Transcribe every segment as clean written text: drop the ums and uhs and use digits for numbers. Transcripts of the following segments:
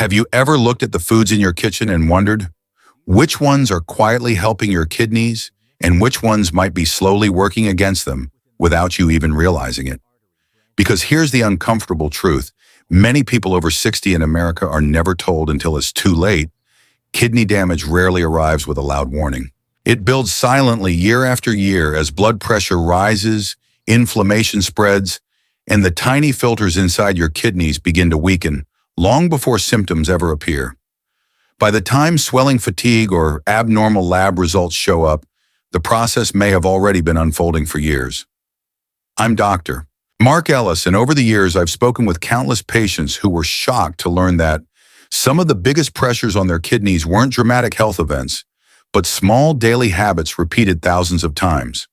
Have you ever looked at the foods in your kitchen and wondered which ones are quietly helping your kidneys and which ones might be slowly working against them without you even realizing it? Because here's the uncomfortable truth. Many people over 60 in America are never told until it's too late. Kidney damage rarely arrives with a loud warning. It builds silently year after year as blood pressure rises, inflammation spreads, and the tiny filters inside your kidneys begin to weaken long before symptoms ever appear. By the time swelling, fatigue, or abnormal lab results show up, the process may have already been unfolding for years. I'm Dr. Mark Ellis, and over the years I've spoken with countless patients who were shocked to learn that some of the biggest pressures on their kidneys weren't dramatic health events, but small daily habits repeated thousands of times.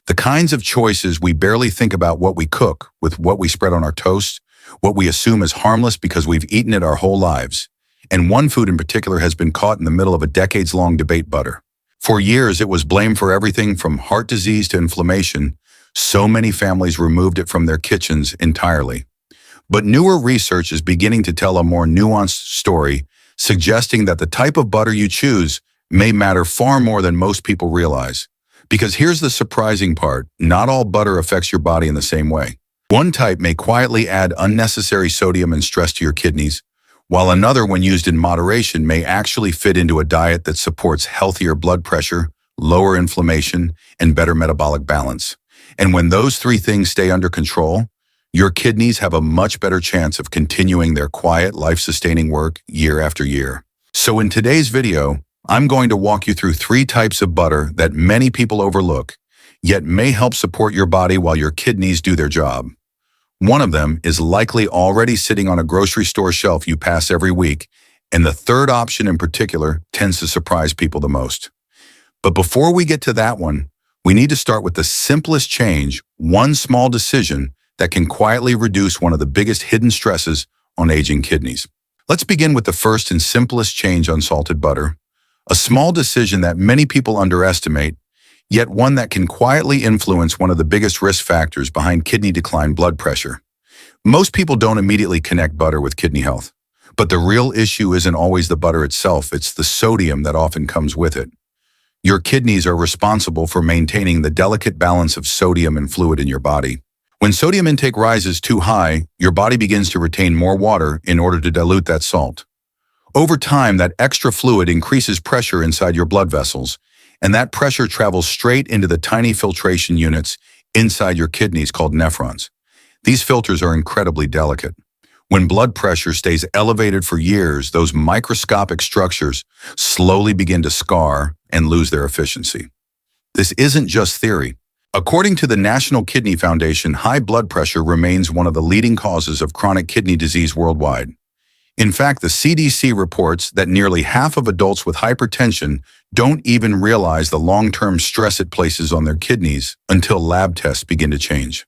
The kinds of choices we barely think about: what we cook, with what we spread on our toast, what we assume is harmless because we've eaten it our whole lives. And one food in particular has been caught in the middle of a decades-long debate: butter. For years, it was blamed for everything from heart disease to inflammation. So many families removed it from their kitchens entirely. But newer research is beginning to tell a more nuanced story, suggesting that the type of butter you choose may matter far more than most people realize. Because here's the surprising part: not all butter affects your body in the same way. One type may quietly add unnecessary sodium and stress to your kidneys, while another, when used in moderation, may actually fit into a diet that supports healthier blood pressure, lower inflammation, and better metabolic balance. And when those three things stay under control, your kidneys have a much better chance of continuing their quiet, life-sustaining work year after year. So in today's video, I'm going to walk you through 3 types of butter that many people overlook, yet may help support your body while your kidneys do their job. One of them is likely already sitting on a grocery store shelf you pass every week, and the third option in particular tends to surprise people the most. But before we get to that one, we need to start with the simplest change, one small decision that can quietly reduce one of the biggest hidden stresses on aging kidneys. Let's begin with the first and simplest change: unsalted butter. A small decision that many people underestimate, yet one that can quietly influence one of the biggest risk factors behind kidney decline: blood pressure. Most people don't immediately connect butter with kidney health. But the real issue isn't always the butter itself, it's the sodium that often comes with it. Your kidneys are responsible for maintaining the delicate balance of sodium and fluid in your body. When sodium intake rises too high, your body begins to retain more water in order to dilute that salt. Over time, that extra fluid increases pressure inside your blood vessels, and that pressure travels straight into the tiny filtration units inside your kidneys called nephrons. These filters are incredibly delicate. When blood pressure stays elevated for years, those microscopic structures slowly begin to scar and lose their efficiency. This isn't just theory. According to the National Kidney Foundation, high blood pressure remains one of the leading causes of chronic kidney disease worldwide. In fact, the CDC reports that nearly half of adults with hypertension don't even realize the long-term stress it places on their kidneys until lab tests begin to change.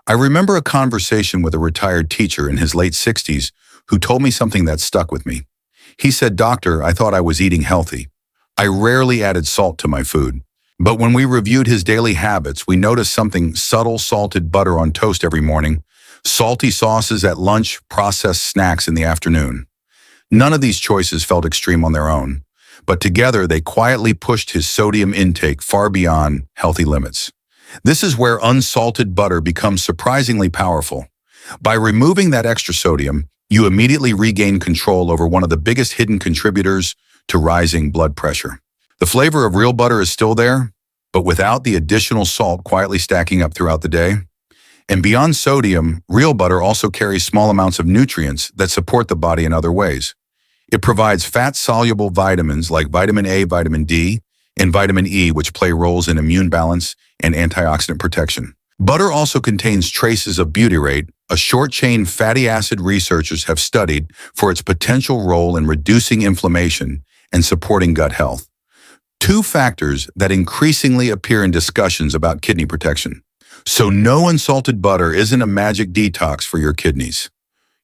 I remember a conversation with a retired teacher in his late 60s who told me something that stuck with me. He said, "Doctor, I thought I was eating healthy. I rarely added salt to my food." But when we reviewed his daily habits, we noticed something subtle: salted butter on toast every morning, salty sauces at lunch, processed snacks in the afternoon. None of these choices felt extreme on their own, but together they quietly pushed his sodium intake far beyond healthy limits. This is where unsalted butter becomes surprisingly powerful. By removing that extra sodium, you immediately regain control over one of the biggest hidden contributors to rising blood pressure. The flavor of real butter is still there, but without the additional salt quietly stacking up throughout the day. And beyond sodium, real butter also carries small amounts of nutrients that support the body in other ways. It provides fat-soluble vitamins like vitamin A, vitamin D, and vitamin E, which play roles in immune balance and antioxidant protection. Butter also contains traces of butyrate, a short-chain fatty acid researchers have studied for its potential role in reducing inflammation and supporting gut health. 2 factors that increasingly appear in discussions about kidney protection. So no, unsalted butter isn't a magic detox for your kidneys.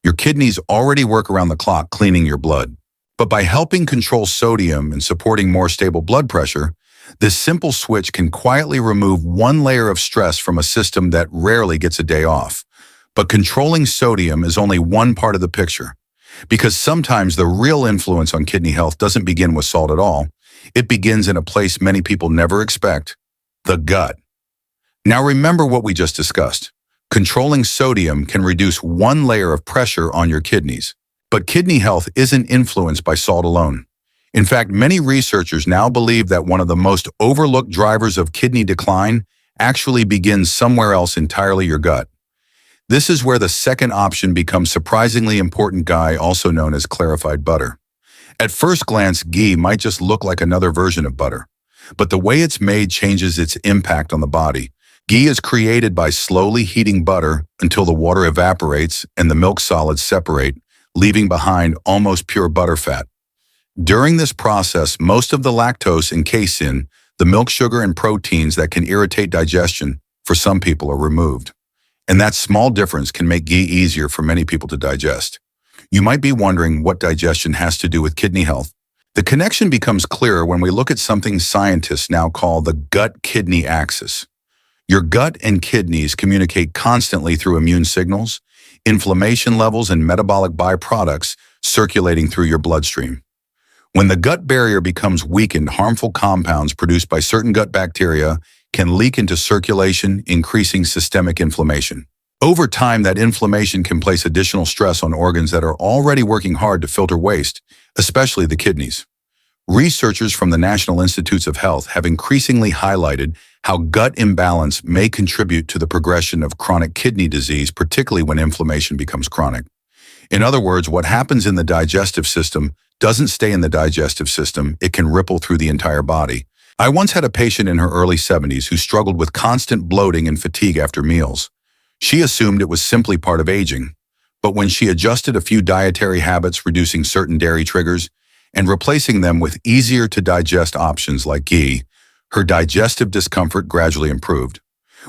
Your kidneys already work around the clock cleaning your blood. But by helping control sodium and supporting more stable blood pressure, this simple switch can quietly remove one layer of stress from a system that rarely gets a day off. But controlling sodium is only one part of the picture. Because sometimes the real influence on kidney health doesn't begin with salt at all. It begins in a place many people never expect, the gut. Now remember what we just discussed. Controlling sodium can reduce one layer of pressure on your kidneys. But kidney health isn't influenced by salt alone. In fact, many researchers now believe that one of the most overlooked drivers of kidney decline actually begins somewhere else entirely, your gut. This is where the second option becomes surprisingly important, ghee, also known as clarified butter. At first glance, ghee might just look like another version of butter, but the way it's made changes its impact on the body. Ghee is created by slowly heating butter until the water evaporates and the milk solids separate, leaving behind almost pure butter fat. During this process, most of the lactose and casein, the milk sugar and proteins that can irritate digestion, for some people are removed. And that small difference can make ghee easier for many people to digest. You might be wondering what digestion has to do with kidney health. The connection becomes clearer when we look at something scientists now call the gut-kidney axis. Your gut and kidneys communicate constantly through immune signals, inflammation levels, and metabolic byproducts circulating through your bloodstream. When the gut barrier becomes weakened, harmful compounds produced by certain gut bacteria can leak into circulation, increasing systemic inflammation. Over time, that inflammation can place additional stress on organs that are already working hard to filter waste, especially the kidneys. Researchers from the National Institutes of Health have increasingly highlighted how gut imbalance may contribute to the progression of chronic kidney disease, particularly when inflammation becomes chronic. In other words, what happens in the digestive system doesn't stay in the digestive system, it can ripple through the entire body. I once had a patient in her early 70s who struggled with constant bloating and fatigue after meals. She assumed it was simply part of aging, but when she adjusted a few dietary habits, reducing certain dairy triggers, and replacing them with easier-to-digest options like ghee, her digestive discomfort gradually improved.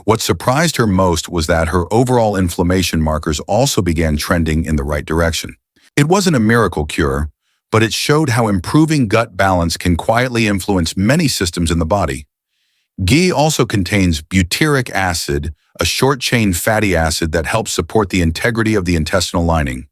What surprised her most was that her overall inflammation markers also began trending in the right direction. It wasn't a miracle cure, but it showed how improving gut balance can quietly influence many systems in the body. Ghee also contains butyric acid, a short-chain fatty acid that helps support the integrity of the intestinal lining.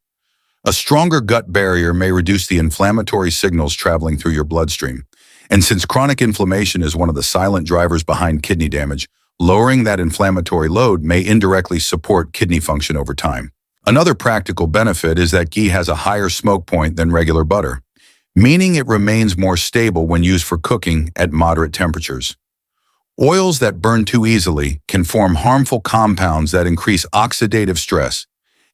A stronger gut barrier may reduce the inflammatory signals traveling through your bloodstream. And since chronic inflammation is one of the silent drivers behind kidney damage, lowering that inflammatory load may indirectly support kidney function over time. Another practical benefit is that ghee has a higher smoke point than regular butter, meaning it remains more stable when used for cooking at moderate temperatures. Oils that burn too easily can form harmful compounds that increase oxidative stress,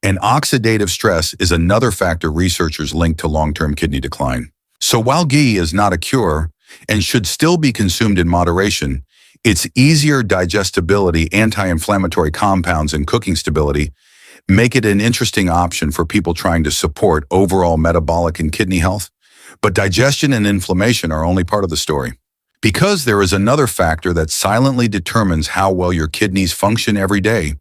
and oxidative stress is another factor researchers link to long-term kidney decline. So while ghee is not a cure and should still be consumed in moderation, its easier digestibility, anti-inflammatory compounds, and cooking stability make it an interesting option for people trying to support overall metabolic and kidney health. But digestion and inflammation are only part of the story. Because there is another factor that silently determines how well your kidneys function every day,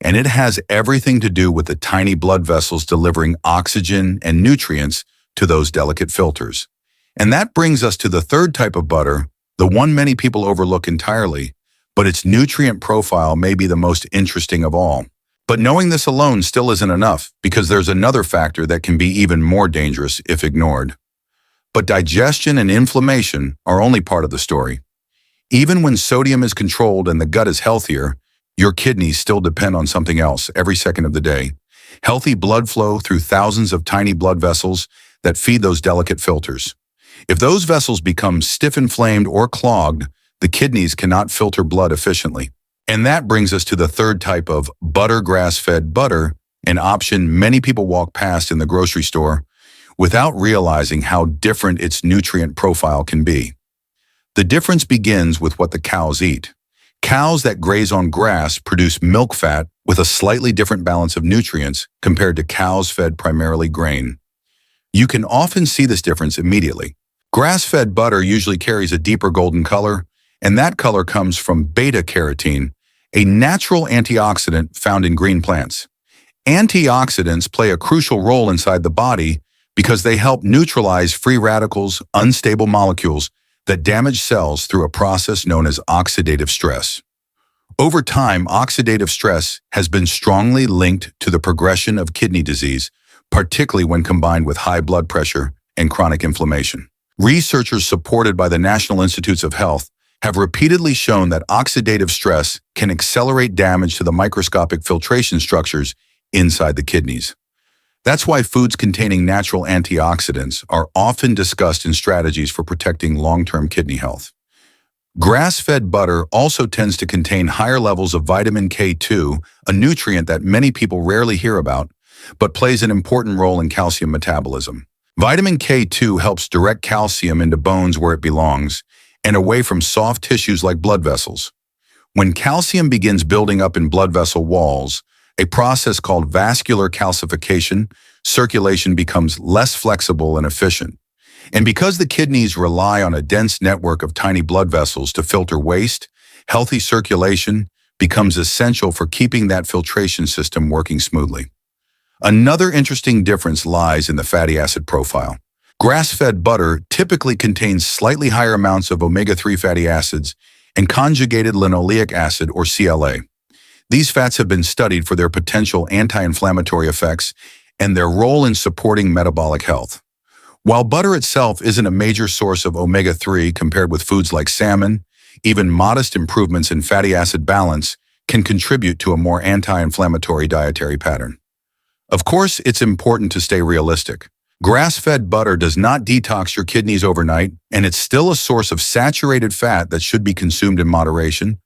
and it has everything to do with the tiny blood vessels delivering oxygen and nutrients to those delicate filters. And that brings us to the third type of butter, the one many people overlook entirely, but its nutrient profile may be the most interesting of all. But knowing this alone still isn't enough, because there's another factor that can be even more dangerous if ignored. But digestion and inflammation are only part of the story. Even when sodium is controlled and the gut is healthier, your kidneys still depend on something else every second of the day. Healthy blood flow through thousands of tiny blood vessels that feed those delicate filters. If those vessels become stiff, inflamed, or clogged, the kidneys cannot filter blood efficiently. And that brings us to the third type of butter, grass-fed butter, an option many people walk past in the grocery store without realizing how different its nutrient profile can be. The difference begins with what the cows eat. Cows that graze on grass produce milk fat with a slightly different balance of nutrients compared to cows fed primarily grain. You can often see this difference immediately. Grass-fed butter usually carries a deeper golden color, and that color comes from beta-carotene, a natural antioxidant found in green plants. Antioxidants play a crucial role inside the body because they help neutralize free radicals, unstable molecules that damage cells through a process known as oxidative stress. Over time, oxidative stress has been strongly linked to the progression of kidney disease, particularly when combined with high blood pressure and chronic inflammation. Researchers supported by the National Institutes of Health have repeatedly shown that oxidative stress can accelerate damage to the microscopic filtration structures inside the kidneys. That's why foods containing natural antioxidants are often discussed in strategies for protecting long-term kidney health. Grass-fed butter also tends to contain higher levels of vitamin K2, a nutrient that many people rarely hear about, but plays an important role in calcium metabolism. Vitamin K2 helps direct calcium into bones where it belongs and away from soft tissues like blood vessels. When calcium begins building up in blood vessel walls, a process called vascular calcification, circulation becomes less flexible and efficient. And because the kidneys rely on a dense network of tiny blood vessels to filter waste, healthy circulation becomes essential for keeping that filtration system working smoothly. Another interesting difference lies in the fatty acid profile. Grass-fed butter typically contains slightly higher amounts of omega-3 fatty acids and conjugated linoleic acid, or CLA. These fats have been studied for their potential anti-inflammatory effects and their role in supporting metabolic health. While butter itself isn't a major source of omega-3 compared with foods like salmon, even modest improvements in fatty acid balance can contribute to a more anti-inflammatory dietary pattern. Of course, it's important to stay realistic. Grass-fed butter does not detox your kidneys overnight, and it's still a source of saturated fat that should be consumed in moderation.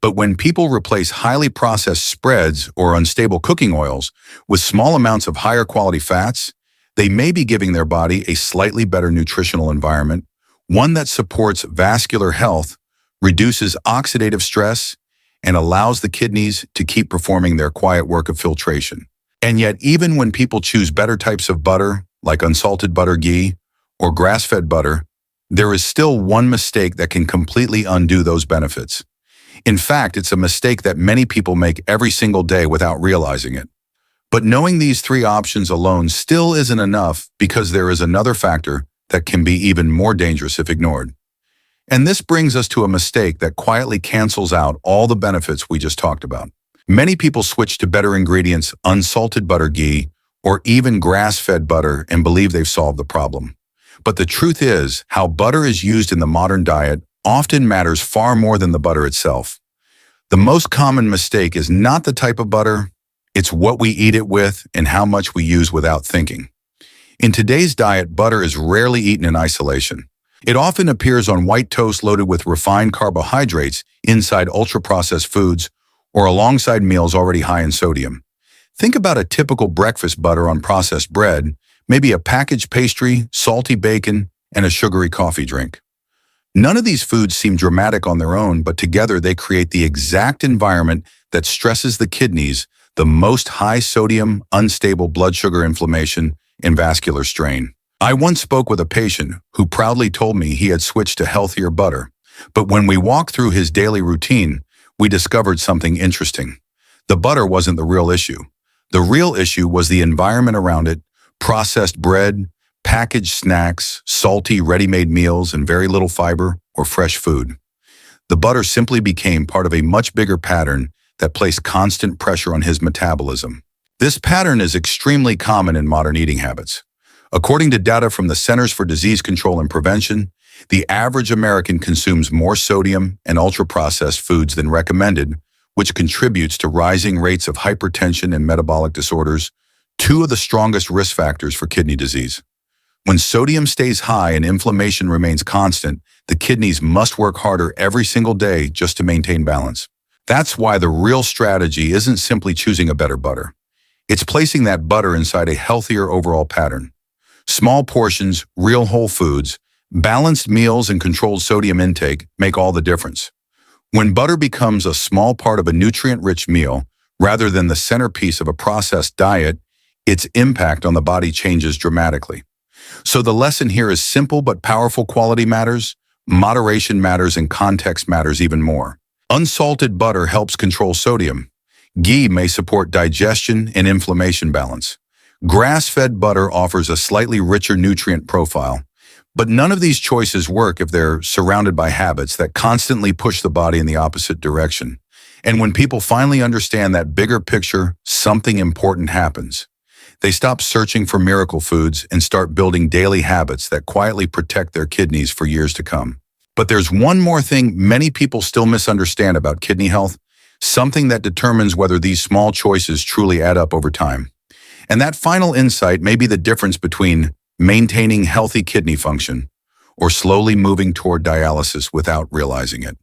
But when people replace highly processed spreads or unstable cooking oils with small amounts of higher quality fats, they may be giving their body a slightly better nutritional environment, one that supports vascular health, reduces oxidative stress, and allows the kidneys to keep performing their quiet work of filtration. And yet, even when people choose better types of butter, like unsalted butter, ghee, or grass-fed butter, there is still one mistake that can completely undo those benefits. In fact, it's a mistake that many people make every single day without realizing it. But knowing these three options alone still isn't enough, because there is another factor that can be even more dangerous if ignored. And this brings us to a mistake that quietly cancels out all the benefits we just talked about. Many people switch to better ingredients, unsalted butter, ghee, or even grass-fed butter, and believe they've solved the problem. But the truth is, how butter is used in the modern diet often matters far more than the butter itself. The most common mistake is not the type of butter, it's what we eat it with and how much we use without thinking. In today's diet, butter is rarely eaten in isolation. It often appears on white toast loaded with refined carbohydrates inside ultra-processed foods or alongside meals already high in sodium. Think about a typical breakfast butter on processed bread, maybe a packaged pastry, salty bacon, and a sugary coffee drink. None of these foods seem dramatic on their own, but together they create the exact environment that stresses the kidneys, the most high-sodium, unstable blood sugar inflammation, and vascular strain. I once spoke with a patient who proudly told me he had switched to healthier butter, but when we walked through his daily routine, we discovered something interesting. The butter wasn't the real issue. The real issue was the environment around it: processed bread, packaged snacks, salty, ready-made meals, and very little fiber or fresh food. The butter simply became part of a much bigger pattern that placed constant pressure on his metabolism. This pattern is extremely common in modern eating habits. According to data from the Centers for Disease Control and Prevention, the average American consumes more sodium and ultra-processed foods than recommended, which contributes to rising rates of hypertension and metabolic disorders, two of the strongest risk factors for kidney disease. When sodium stays high and inflammation remains constant, the kidneys must work harder every single day just to maintain balance. That's why the real strategy isn't simply choosing a better butter. It's placing that butter inside a healthier overall pattern. Small portions, real whole foods, balanced meals, and controlled sodium intake make all the difference. When butter becomes a small part of a nutrient-rich meal, rather than the centerpiece of a processed diet, its impact on the body changes dramatically. So the lesson here is simple but powerful: quality matters, moderation matters, and context matters even more. Unsalted butter helps control sodium. Ghee may support digestion and inflammation balance. Grass-fed butter offers a slightly richer nutrient profile. But none of these choices work if they're surrounded by habits that constantly push the body in the opposite direction. And when people finally understand that bigger picture, something important happens. They stop searching for miracle foods and start building daily habits that quietly protect their kidneys for years to come. But there's one more thing many people still misunderstand about kidney health, something that determines whether these small choices truly add up over time. And that final insight may be the difference between maintaining healthy kidney function or slowly moving toward dialysis without realizing it.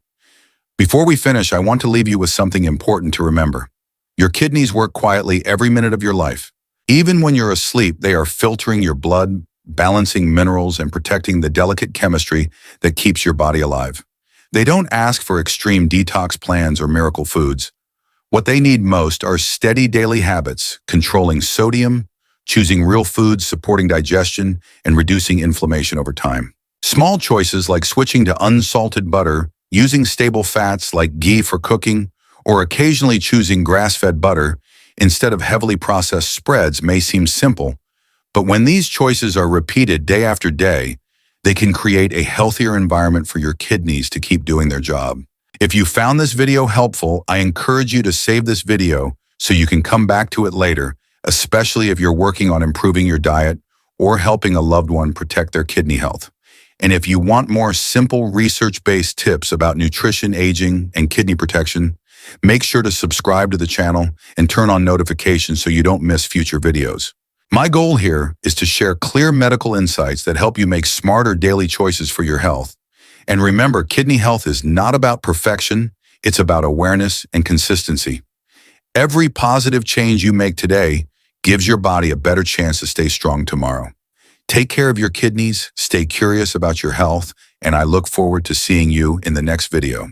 Before we finish, I want to leave you with something important to remember. Your kidneys work quietly every minute of your life. Even when you're asleep, they are filtering your blood, balancing minerals, and protecting the delicate chemistry that keeps your body alive. They don't ask for extreme detox plans or miracle foods. What they need most are steady daily habits, controlling sodium, choosing real foods, supporting digestion, and reducing inflammation over time. Small choices like switching to unsalted butter, using stable fats like ghee for cooking, or occasionally choosing grass-fed butter instead of heavily processed spreads may seem simple, but when these choices are repeated day after day, they can create a healthier environment for your kidneys to keep doing their job. If you found this video helpful, I encourage you to save this video so you can come back to it later, especially if you're working on improving your diet or helping a loved one protect their kidney health. And if you want more simple research-based tips about nutrition, aging, and kidney protection, make sure to subscribe to the channel and turn on notifications so you don't miss future videos. My goal here is to share clear medical insights that help you make smarter daily choices for your health. And remember, kidney health is not about perfection, it's about awareness and consistency. Every positive change you make today gives your body a better chance to stay strong tomorrow. Take care of your kidneys, stay curious about your health, and I look forward to seeing you in the next video.